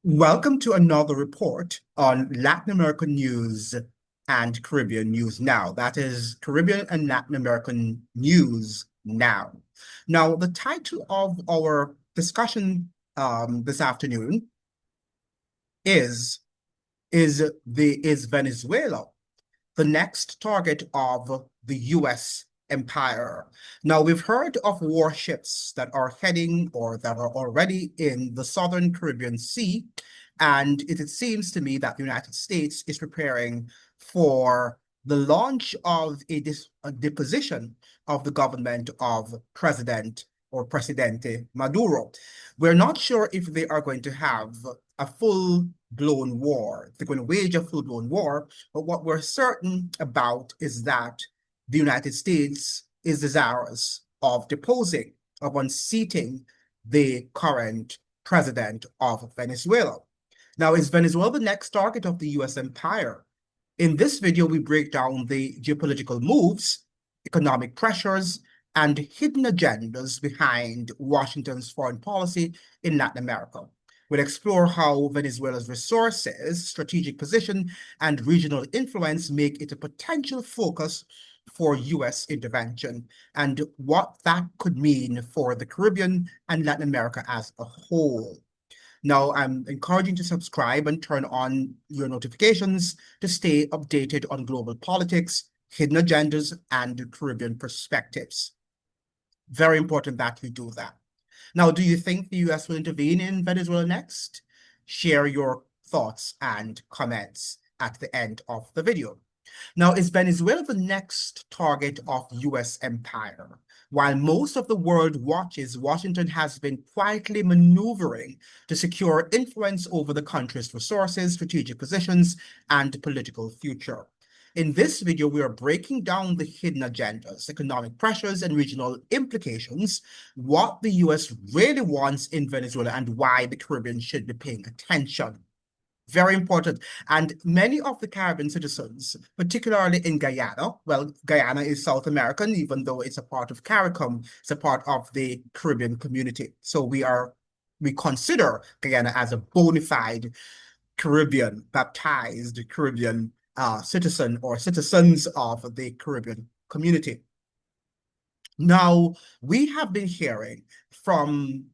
Welcome to another report on Latin American news and Caribbean news now. That is Caribbean and Latin American news now. Now, the title of our discussion this afternoon is is Venezuela the next target of the US empire. Now, we've heard of warships that are heading or that are already in the southern Caribbean Sea, and it seems to me that the United States is preparing for the launch of a deposition of the government of Presidente Maduro. We're not sure if they are going to have a full-blown war. They're going to wage a full-blown war, but what we're certain about is that the United States is desirous of deposing, of unseating the current president of Venezuela. Now, is Venezuela the next target of the US empire? In this video, we break down the geopolitical moves, economic pressures, and hidden agendas behind Washington's foreign policy in Latin America. We'll explore how Venezuela's resources, strategic position, and regional influence make it a potential focus for US intervention, and what that could mean for the Caribbean and Latin America as a whole. Now, I'm encouraging you to subscribe and turn on your notifications to stay updated on global politics, hidden agendas, and Caribbean perspectives. Very important that you do that. Now, do you think the US will intervene in Venezuela next? Share your thoughts and comments at the end of the video. Now, is Venezuela the next target of US empire? While most of the world watches, Washington has been quietly maneuvering to secure influence over the country's resources, strategic positions, and political future. In this video, we are breaking down the hidden agendas, economic pressures, and regional implications, what the US really wants in Venezuela, and why the Caribbean should be paying attention. Very important. And many of the Caribbean citizens, particularly in Guyana, well, Guyana is South American, even though it's a part of CARICOM, it's a part of the Caribbean community. So we consider Guyana as a bona fide Caribbean, baptized Caribbean citizen or citizens of the Caribbean community. Now, we have been hearing from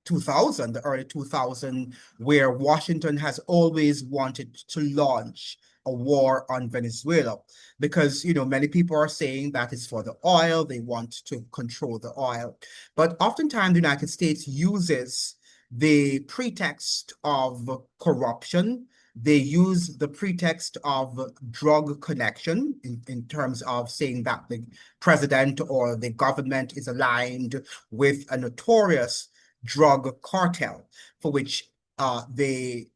2000, the early 2000, where Washington has always wanted to launch a war on Venezuela because, many people are saying that it's for the oil, they want to control the oil. But oftentimes the United States uses the pretext of corruption. They use the pretext of drug connection in terms of saying that the president or the government is aligned with a notorious drug cartel for which they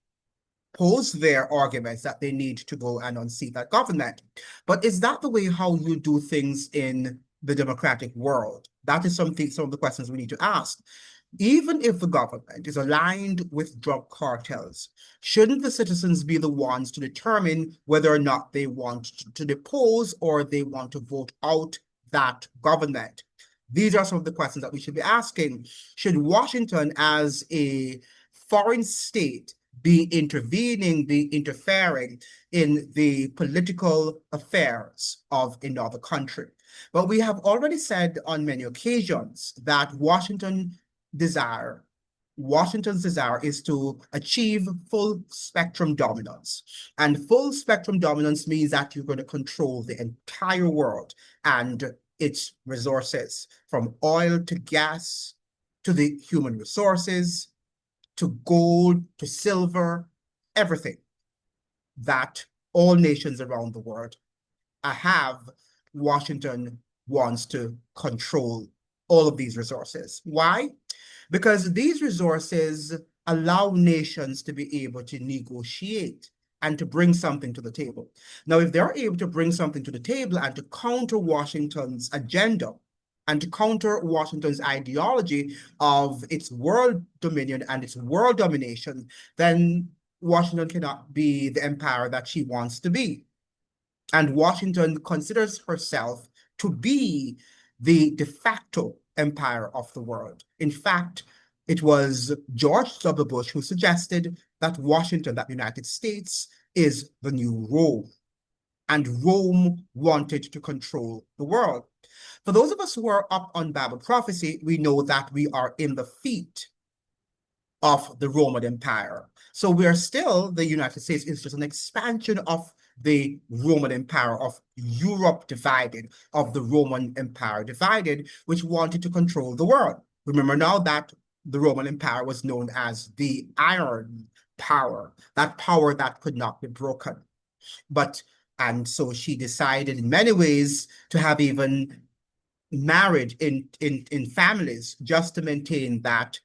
pose their arguments that they need to go and unseat that government. But is that the way how you do things in the democratic world? That is some of the questions we need to ask. Even if the government is aligned with drug cartels, shouldn't the citizens be the ones to determine whether or not they want to depose or they want to vote out that government? These are some of the questions that we should be asking. Should Washington, as a foreign state, be intervening, be interfering in the political affairs of another country? But we have already said on many occasions that Washington's desire is to achieve full spectrum dominance. And full spectrum dominance means that you're going to control the entire world and its resources, from oil to gas, to the human resources, to gold, to silver, everything that all nations around the world have. Washington wants to control all of these resources. Why? Because these resources allow nations to be able to negotiate and to bring something to the table. Now, if they're able to bring something to the table and to counter Washington's agenda and to counter Washington's ideology of its world dominion and its world domination, then Washington cannot be the empire that she wants to be. And Washington considers herself to be the de facto empire of the world. In fact, It was George W. Bush who suggested that Washington, that the United States, is the new Rome, and Rome wanted to control the world. For those of us who are up on Bible prophecy, we know that we are in the feet of the Roman Empire. So we are still, the United States is just an expansion of the Roman Empire, of Europe divided, of the Roman Empire divided, which wanted to control the world. Remember now that the Roman Empire was known as the Iron Power, that power that could not be broken. But, and so she decided in many ways to have even married in families just to maintain that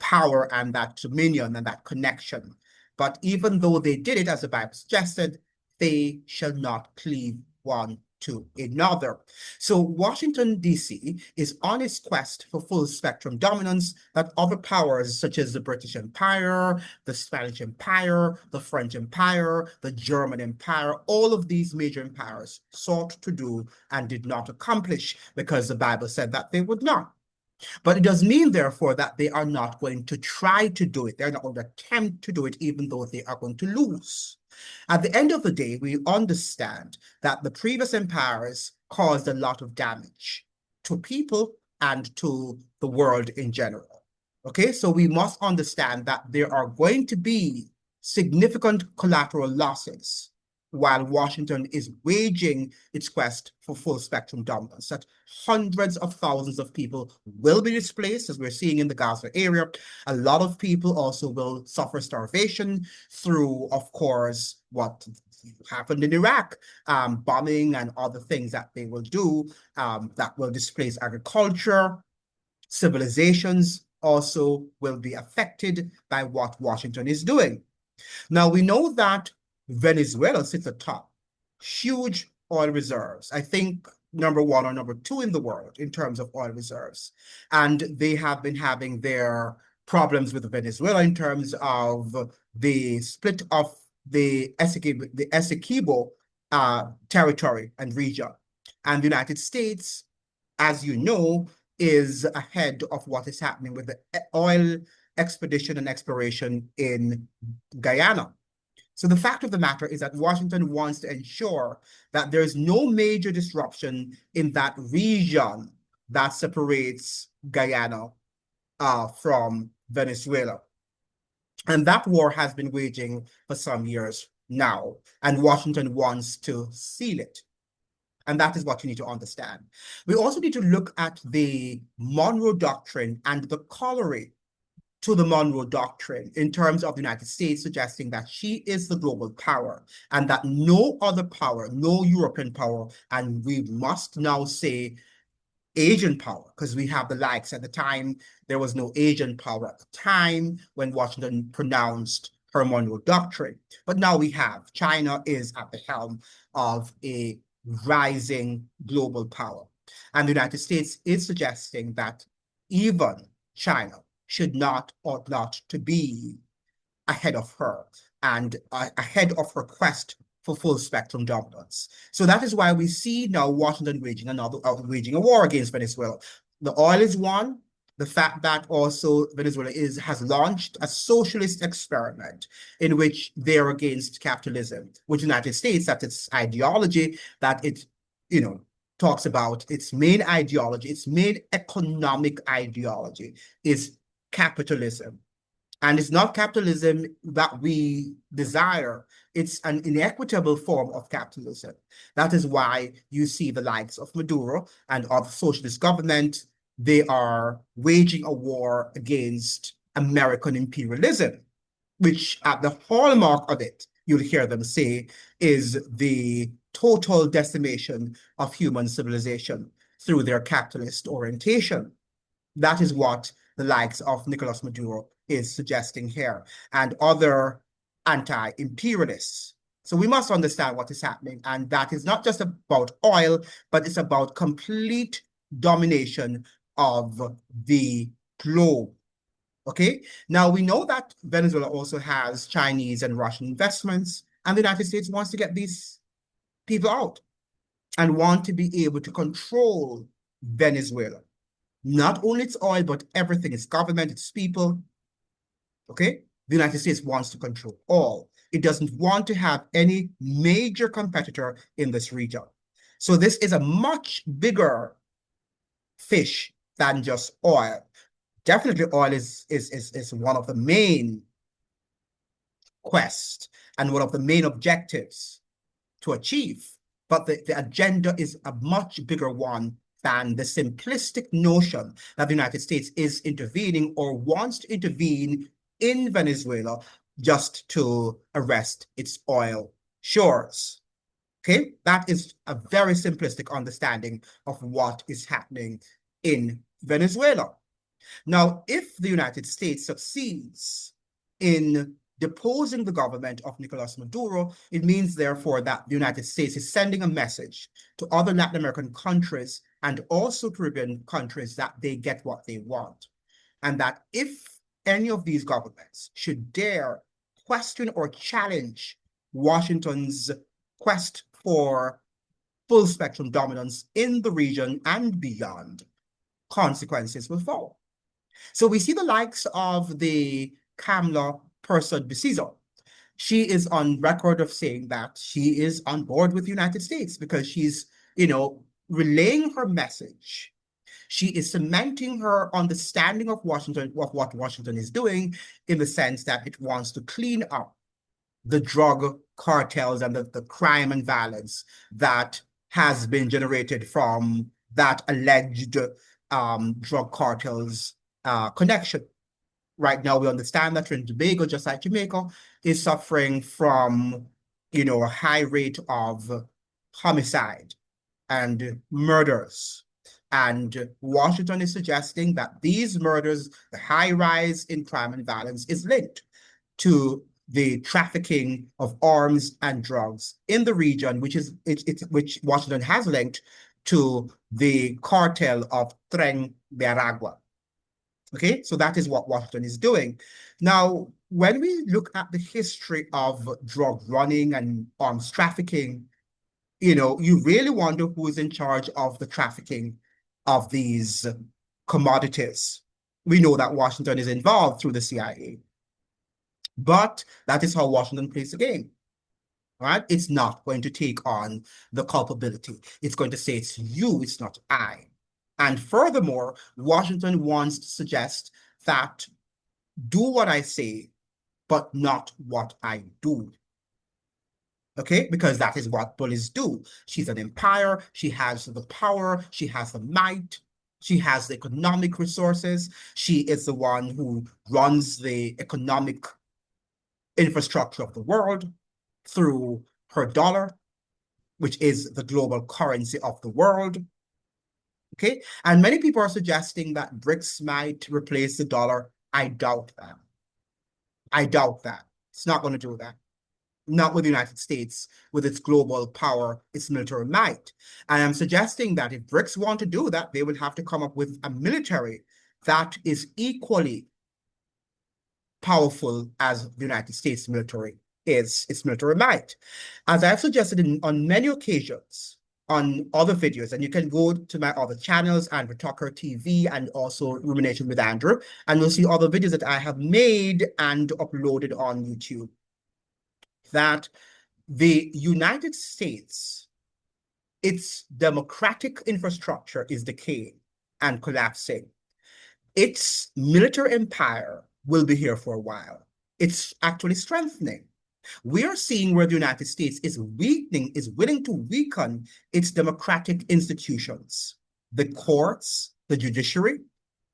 power and that dominion and that connection. But even though they did it, as the Bible suggested, they shall not cleave one to another. So Washington, D.C. is on its quest for full spectrum dominance that other powers such as the British Empire, the Spanish Empire, the French Empire, the German Empire, all of these major empires sought to do and did not accomplish because the Bible said that they would not. But it does mean, therefore, that they are not going to try to do it. They're not going to attempt to do it, even though they are going to lose. At the end of the day, we understand that the previous empires caused a lot of damage to people and to the world in general. Okay, so we must understand that there are going to be significant collateral losses while Washington is waging its quest for full spectrum dominance. That hundreds of thousands of people will be displaced, as we're seeing in the Gaza area. A lot of people also will suffer starvation through, of course, what happened in Iraq, bombing and other things that they will do that will displace agriculture. Civilizations also will be affected by what Washington is doing. Now, we know that Venezuela sits atop huge oil reserves. I think number one or number two in the world in terms of oil reserves. And they have been having their problems with Venezuela in terms of the split of the Essequibo territory and region. And the United States, as you know, is ahead of what is happening with the oil expedition and exploration in Guyana. So the fact of the matter is that Washington wants to ensure that there is no major disruption in that region that separates Guyana from Venezuela. And that war has been waging for some years now, and Washington wants to seal it. And that is what you need to understand. We also need to look at the Monroe Doctrine and the corollary to the Monroe Doctrine in terms of the United States, suggesting that she is the global power and that no other power, no European power, and we must now say Asian power, because we have the likes at the time, there was no Asian power at the time when Washington pronounced her Monroe Doctrine. But now we have China is at the helm of a rising global power. And the United States is suggesting that even China should not, ought not to be ahead of her and ahead of her quest for full spectrum dominance. So that is why we see now Washington waging a war against Venezuela. The oil is one. The fact that also Venezuela has launched a socialist experiment in which they're against capitalism, which the United States, that its ideology, that it, talks about its main ideology, its main economic ideology is capitalism. And it's not capitalism that we desire. It's an inequitable form of capitalism. That is why you see the likes of Maduro and of socialist government. They are waging a war against American imperialism, which at the hallmark of it, you'll hear them say, is the total decimation of human civilization through their capitalist orientation. That is what the likes of Nicolas Maduro is suggesting here, and other anti-imperialists. So we must understand what is happening, and that is not just about oil, but it's about complete domination of the globe. Okay, now we know that Venezuela also has Chinese and Russian investments, and the United States wants to get these people out and want to be able to control Venezuela. Not only its oil, but everything, its government, its people. Okay? The United States wants to control all. It doesn't want to have any major competitor in this region. So this is a much bigger fish than just oil. Definitely oil is one of the main quests and one of the main objectives to achieve. But the agenda is a much bigger one than the simplistic notion that the United States is intervening or wants to intervene in Venezuela just to arrest its oil shores. Okay, that is a very simplistic understanding of what is happening in Venezuela. Now, if the United States succeeds in deposing the government of Nicolas Maduro, it means, therefore, that the United States is sending a message to other Latin American countries and also Caribbean countries that they get what they want. And that if any of these governments should dare question or challenge Washington's quest for full spectrum dominance in the region and beyond, consequences will follow. So we see the likes of the Kamala Persson-Bissell. She is on record of saying that she is on board with the United States because she's, relaying her message. She is cementing her understanding of Washington, of what Washington is doing, in the sense that it wants to clean up the drug cartels and the crime and violence that has been generated from that alleged drug cartels connection. Right now, we understand that Trinidad and Tobago, just like Jamaica, is suffering from, a high rate of homicide and murders. And Washington is suggesting that these murders, the high rise in crime and violence, is linked to the trafficking of arms and drugs in the region, which Washington has linked to the cartel of Tren de Aragua. Okay, so that is what Washington is doing. Now, when we look at the history of drug running and arms trafficking, you really wonder who is in charge of the trafficking of these commodities. We know that Washington is involved through the CIA, but that is how Washington plays the game. Right? It's not going to take on the culpability. It's going to say it's you, it's not I. And furthermore, Washington wants to suggest that do what I say, but not what I do. Okay, because that is what bullies do. She's an empire, she has the power, she has the might, she has the economic resources, she is the one who runs the economic infrastructure of the world through her dollar, which is the global currency of the world. Okay, and many people are suggesting that BRICS might replace the dollar. I doubt that. I doubt that. It's not going to do that. Not with the United States, with its global power, its military might. And I'm suggesting that if BRICS want to do that, they will have to come up with a military that is equally powerful as the United States military is, its military might. As I've suggested on many occasions on other videos, and you can go to my other channels, Andrew Tucker TV, and also Rumination with Andrew, and you'll see other videos that I have made and uploaded on YouTube, that the United States, its democratic infrastructure is decaying and collapsing. Its military empire will be here for a while. It's actually strengthening. We are seeing where the United States is weakening, is willing to weaken its democratic institutions, the courts, the judiciary,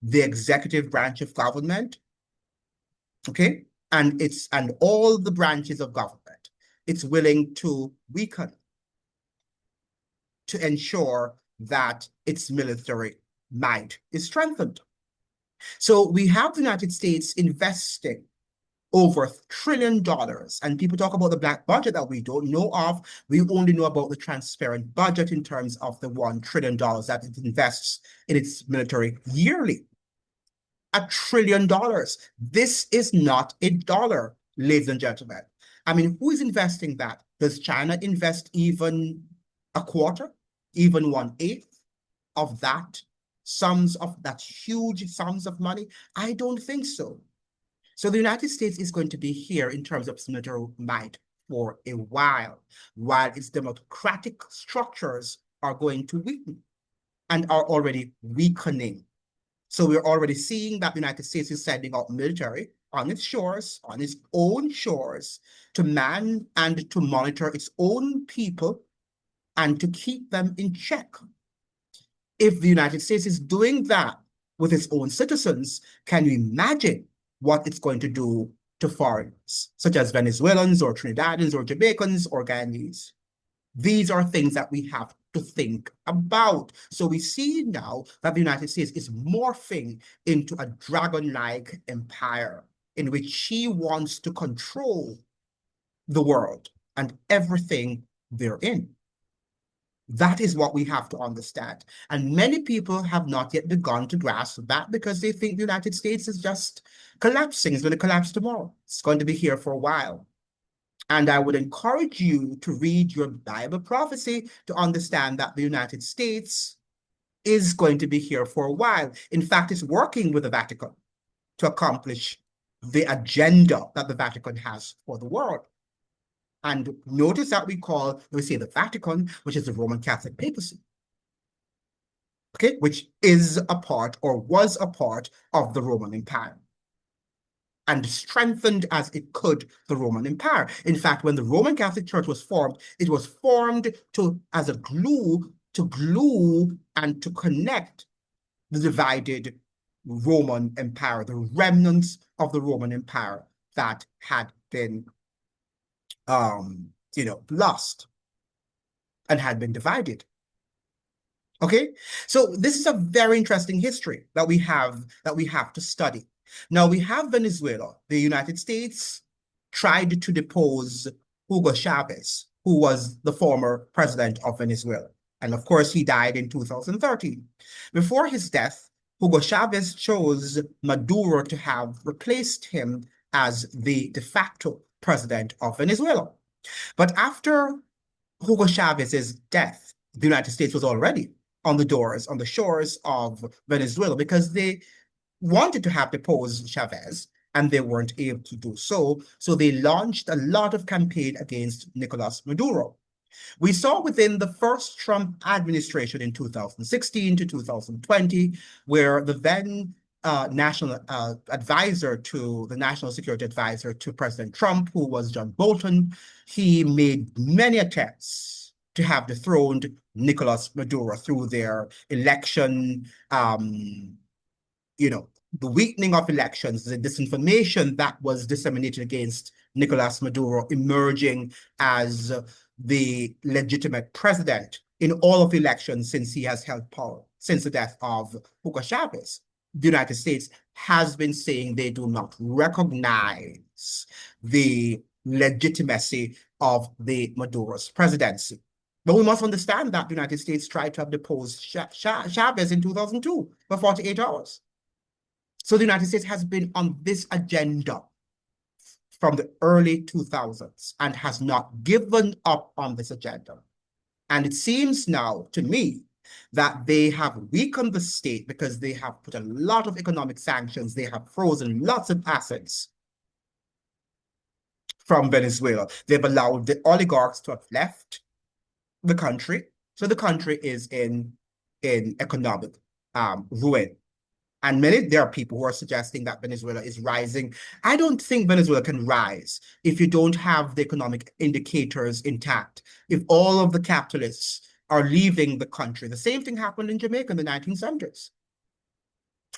the executive branch of government, okay, and all the branches of government. It's willing to weaken to ensure that its military might is strengthened. So we have the United States investing over $1 trillion. And people talk about the black budget that we don't know of. We only know about the transparent budget in terms of the $1 trillion that it invests in its military yearly. $1 trillion. This is not a dollar, ladies and gentlemen. I mean, who is investing that? Does China invest even a quarter, even 1/8 of that huge sums of money? I don't think so. So the United States is going to be here in terms of its military might for a while its democratic structures are going to weaken and are already weakening. So we're already seeing that the United States is sending out military on its shores, on its own shores, to man and to monitor its own people and to keep them in check. If the United States is doing that with its own citizens, can you imagine what it's going to do to foreigners, such as Venezuelans or Trinidadians or Jamaicans or Guyanese? These are things that we have to think about. So we see now that the United States is morphing into a dragon-like empire in which she wants to control the world and everything therein. That is what we have to understand. And many people have not yet begun to grasp that because they think the United States is just collapsing. It's going to collapse tomorrow. It's going to be here for a while. And I would encourage you to read your Bible prophecy to understand that the United States is going to be here for a while. In fact, it's working with the Vatican to accomplish the agenda that the Vatican has for the world. And notice that we say the Vatican, which is the Roman Catholic papacy, okay, which is a part or was a part of the Roman Empire and strengthened as it could the Roman Empire. In fact, when the Roman Catholic Church was formed, it was formed as a glue and to connect the divided Roman Empire, the remnants of the Roman Empire that had been lost and had been divided. Okay, so this is a very interesting history that we have to study. Now we have Venezuela. The United States tried to depose Hugo Chavez, who was the former president of Venezuela. And of course, he died in 2013. Before his death, Hugo Chavez chose Maduro to have replaced him as the de facto president of Venezuela. But after Hugo Chavez's death, the United States was already on the shores of Venezuela because they wanted to have deposed Chavez and they weren't able to do so. So they launched a lot of campaign against Nicolas Maduro. We saw within the first Trump administration in 2016 to 2020, where the then national advisor to the national security advisor to President Trump, who was John Bolton, he made many attempts to have dethroned Nicolas Maduro through their election, the weakening of elections, the disinformation that was disseminated against Nicolas Maduro emerging as the legitimate president in all of the elections since he has held power, since the death of Hugo Chavez. The United States has been saying they do not recognize the legitimacy of the Maduro's presidency. But we must understand that the United States tried to have deposed Chavez in 2002 for 48 hours. So the United States has been on this agenda from the early 2000s and has not given up on this agenda. And it seems now to me that they have weakened the state because they have put a lot of economic sanctions. They have frozen lots of assets from Venezuela. They've allowed the oligarchs to have left the country. So the country is in economic ruin. And there are people who are suggesting that Venezuela is rising. I don't think Venezuela can rise if you don't have the economic indicators intact. If all of the capitalists are leaving the country, the same thing happened in Jamaica in the 1970s.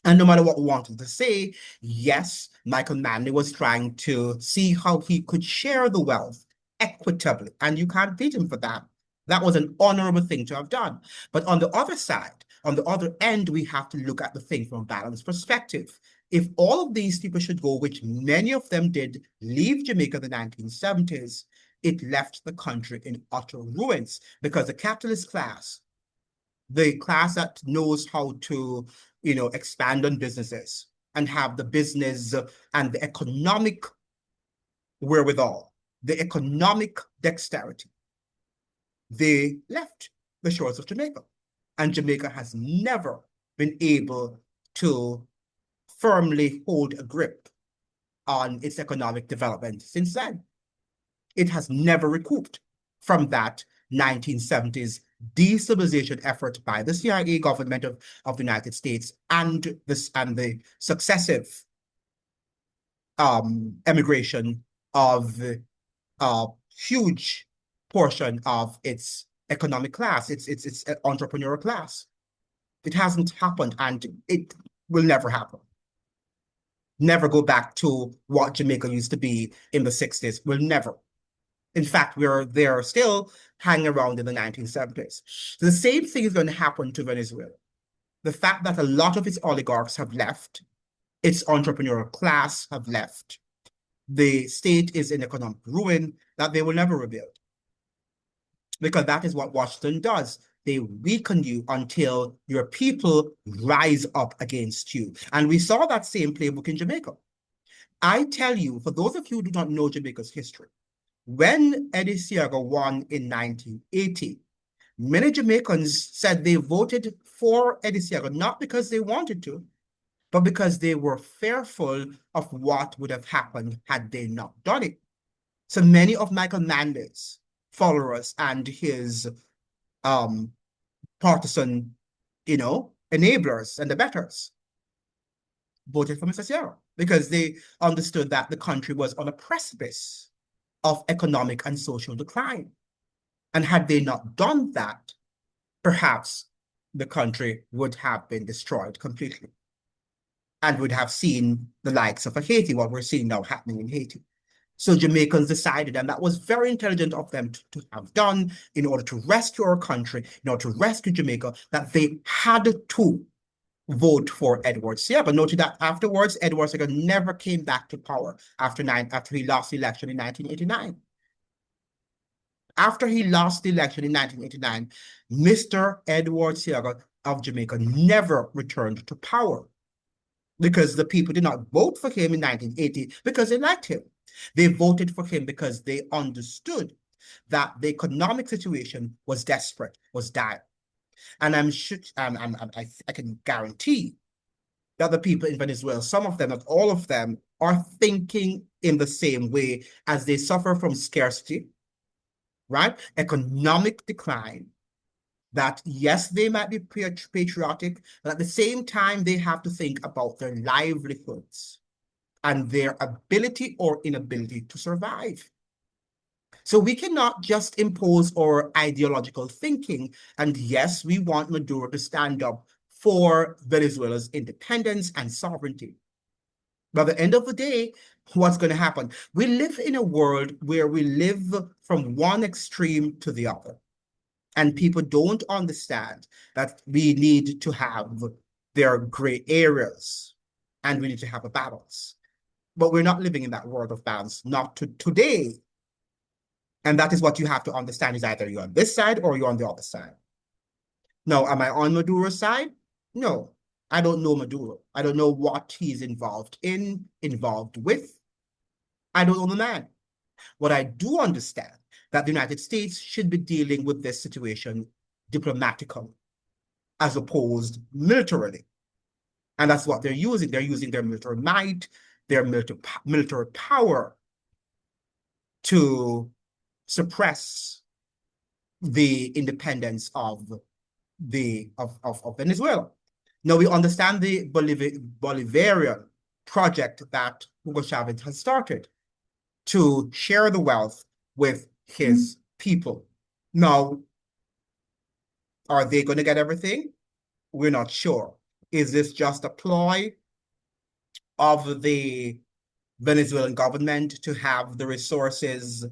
And no matter what we wanted to say, yes, Michael Manley was trying to see how he could share the wealth equitably, and you can't beat him for that. That was an honorable thing to have done. But on the other side, on the other end, we have to look at the thing from a balanced perspective. If all of these people should go, which many of them did, leave Jamaica in the 1970s, it left the country in utter ruins because the capitalist class, the class that knows how to, expand on businesses and have the business and the economic wherewithal, the economic dexterity, they left the shores of Jamaica. And Jamaica has never been able to firmly hold a grip on its economic development since then. It has never recouped from that 1970s destabilization effort by the CIA government of the United States and the successive emigration of a huge portion of its economic class, its entrepreneurial class. It hasn't happened, and it will never happen. Never go back to what Jamaica used to be in the 60s. We'll never. In fact, they're still hanging around in the 1970s. So the same thing is going to happen to Venezuela. The fact that a lot of its oligarchs have left, its entrepreneurial class have left, the state is in economic ruin that they will never rebuild. Because that is what Washington does. They weaken you until your people rise up against you. And we saw that same playbook in Jamaica. I tell you, for those of you who do not know Jamaica's history, when Eddie Seaga won in 1980, many Jamaicans said they voted for Eddie Seaga not because they wanted to, but because they were fearful of what would have happened had they not done it. So many of Michael Manley's followers and his um, partisan, enablers and abettors voted for Mr. Sierra because they understood that the country was on a precipice of economic and social decline. And had they not done that, perhaps the country would have been destroyed completely and would have seen the likes of Haiti, what we're seeing now happening in Haiti. So Jamaicans decided, and that was very intelligent of them to have done in order to rescue our country, in order to rescue Jamaica, that they had to vote for Edward Seaga. But noted that afterwards, Edward Seaga never came back to power after he lost the election in 1989. After he lost the election in 1989, Mr. Edward Seaga of Jamaica never returned to power because the people did not vote for him in 1980 because they liked him. They voted for him because they understood that the economic situation was desperate, was dire. And I can guarantee that the people in Venezuela, some of them, not all of them, are thinking in the same way as they suffer from scarcity, right? Economic decline. That yes, they might be patriotic, but at the same time, they have to think about their livelihoods and their ability or inability to survive. So we cannot just impose our ideological thinking. And yes, we want Maduro to stand up for Venezuela's independence and sovereignty. But at the end of the day, what's going to happen? We live in a world where we live from one extreme to the other. And people don't understand that we need to have their gray areas and we need to have a balance. But we're not living in that world of balance, not today. And that is what you have to understand is either you're on this side or you're on the other side. Now, am I on Maduro's side? No, I don't know Maduro. I don't know what he's involved with. I don't know the man. What I do understand that the United States should be dealing with this situation diplomatically as opposed militarily. And that's what they're using. They're using their military might, their military power to suppress the independence of Venezuela. Now we understand the Bolivarian project that Hugo Chavez has started to share the wealth with his people. Now, are they going to get everything? We're not sure. Is this just a ploy of the Venezuelan government to have the resources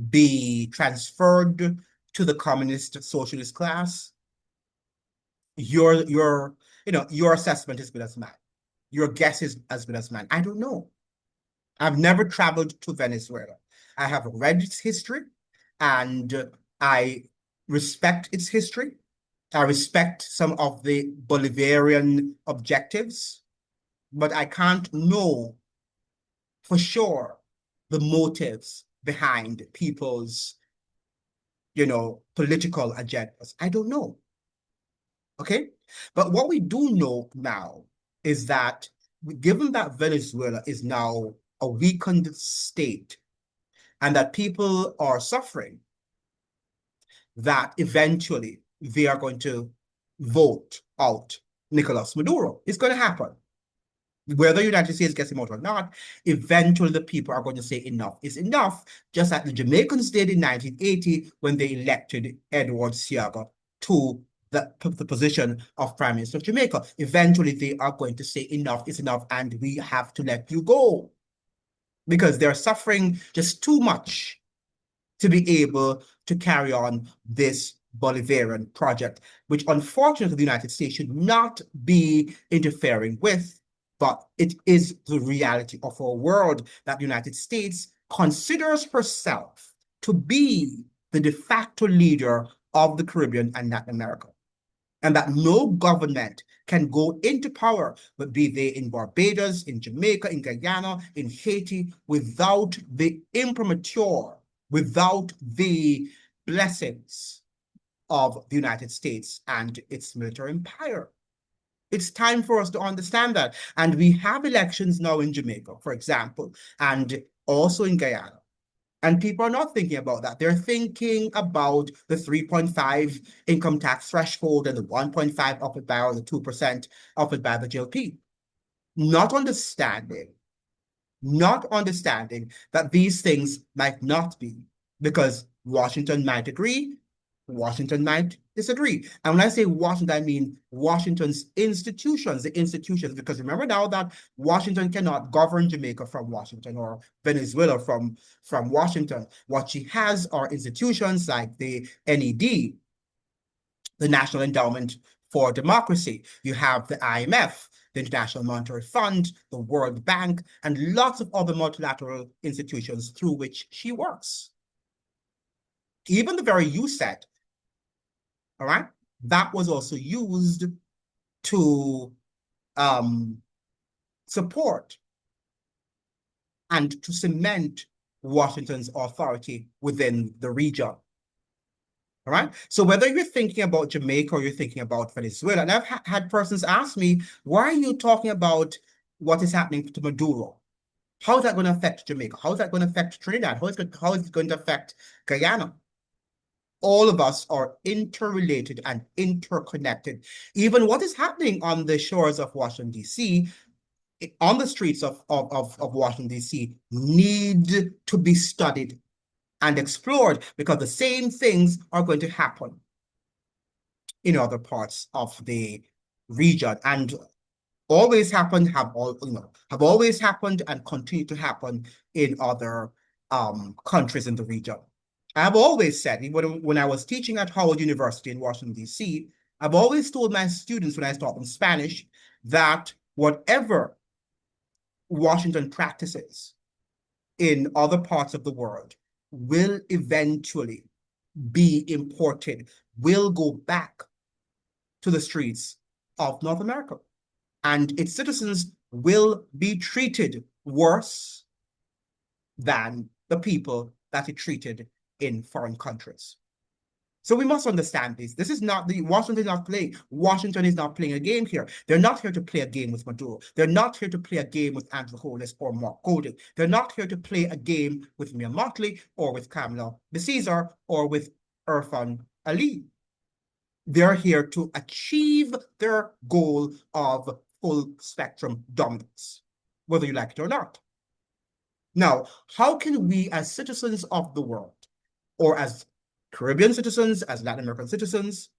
be transferred to the communist socialist class? Your assessment is good as mine. Your guess is as good as mine. I don't know. I've never traveled to Venezuela. I have read its history and I respect its history. I respect some of the Bolivarian objectives, but I can't know for sure the motives behind people's, political agendas. I don't know. Okay? But what we do know now is that given that Venezuela is now a weakened state and that people are suffering, that eventually they are going to vote out Nicolas Maduro. It's going to happen. Whether the United States gets him out or not, eventually the people are going to say enough is enough, just like the Jamaicans did in 1980 when they elected Edward Seaga to the position of Prime Minister of Jamaica. Eventually, they are going to say enough is enough and we have to let you go because they're suffering just too much to be able to carry on this Bolivarian project, which unfortunately the United States should not be interfering with, but it is the reality of our world that the United States considers herself to be the de facto leader of the Caribbean and Latin America. And that no government can go into power, but be they in Barbados, in Jamaica, in Guyana, in Haiti, without the imprimatur, without the blessings of the United States and its military empire. It's time for us to understand that. And we have elections now in Jamaica, for example, and also in Guyana. And people are not thinking about that. They're thinking about the 3.5 income tax threshold and the 1.5 up it by or the 2% up it by the GLP. Not understanding not understanding that these things might not be, because Washington might agree, Washington might disagree. And when I say Washington, I mean Washington's institutions, the institutions, because remember now that Washington cannot govern Jamaica from Washington or Venezuela from Washington. What she has are institutions like the NED, the National Endowment for Democracy. You have the IMF, the International Monetary Fund, the World Bank, and lots of other multilateral institutions through which she works. Even the very USET, all right, that was also used to support and to cement Washington's authority within the region. All right. So whether you're thinking about Jamaica or you're thinking about Venezuela, and I've had persons ask me, why are you talking about what is happening to Maduro? How is that going to affect Jamaica? How is that going to affect Trinidad? How is it going to affect Guyana? All of us are interrelated and interconnected. Even what is happening on the shores of Washington, D.C., on the streets of Washington, D.C., need to be studied and explored because the same things are going to happen in other parts of the region and always happened, have always happened and continue to happen in other countries in the region. I've always said, even when I was teaching at Howard University in Washington, D.C., I've always told my students when I taught them Spanish that whatever Washington practices in other parts of the world will eventually be imported, will go back to the streets of North America. And its citizens will be treated worse than the people that it treated in foreign countries. So we must understand this. This is not the Washington is not playing. Washington is not playing a game here. They're not here to play a game with Maduro. They're not here to play a game with Andrew Holness or Mark Golding. They're not here to play a game with Mia Mottley or with Kamala Caesar or with Irfan Ali. They're here to achieve their goal of full spectrum dominance, whether you like it or not. Now, how can we as citizens of the world, or as Caribbean citizens, as Latin American citizens,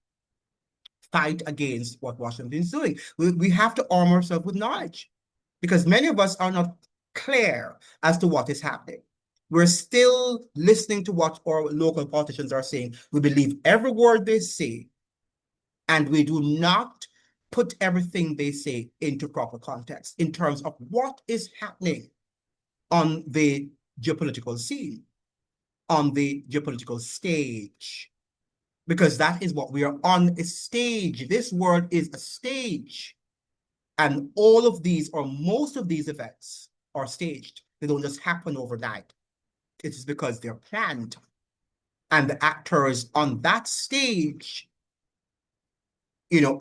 fight against what Washington is doing? We have to arm ourselves with knowledge because many of us are not clear as to what is happening. We're still listening to what our local politicians are saying. We believe every word they say, and we do not put everything they say into proper context in terms of what is happening on the geopolitical scene, on the geopolitical stage, because that is what we are on, a stage. This world is a stage. And all of these, or most of these events are staged. They don't just happen overnight. It is because they're planned. And the actors on that stage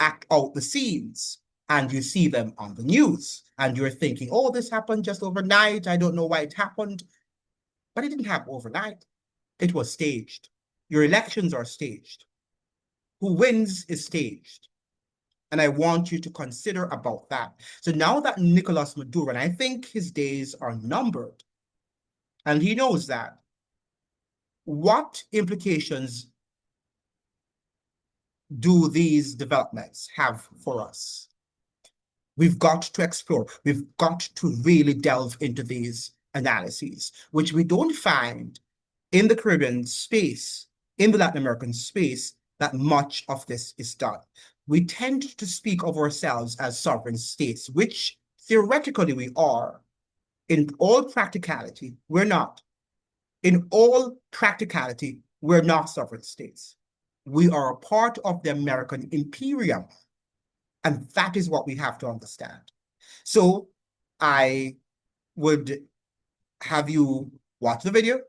act out the scenes, and you see them on the news, and you're thinking, oh, this happened just overnight. I don't know why it happened. But it didn't happen overnight. It was staged. Your elections are staged. Who wins is staged. And I want you to consider about that. So now that Nicolas Maduro, and I think his days are numbered, and he knows that, what implications do these developments have for us? We've got to explore. We've got to really delve into these analyses, which we don't find in the Caribbean space, in the Latin American space, that much of this is done. We tend to speak of ourselves as sovereign states, which theoretically we are. In all practicality, we're not. In all practicality, we're not sovereign states. We are a part of the American imperium. And that is what we have to understand. So I would have you watch the video,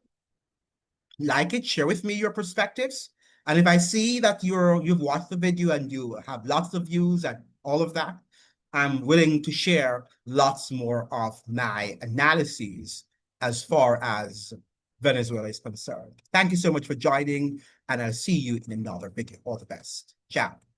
like it, share with me your perspectives. And if I see that you've watched the video and you have lots of views and all of that, I'm willing to share lots more of my analyses as far as Venezuela is concerned. Thank you so much for joining, and I'll see you in another video. All the best. Ciao.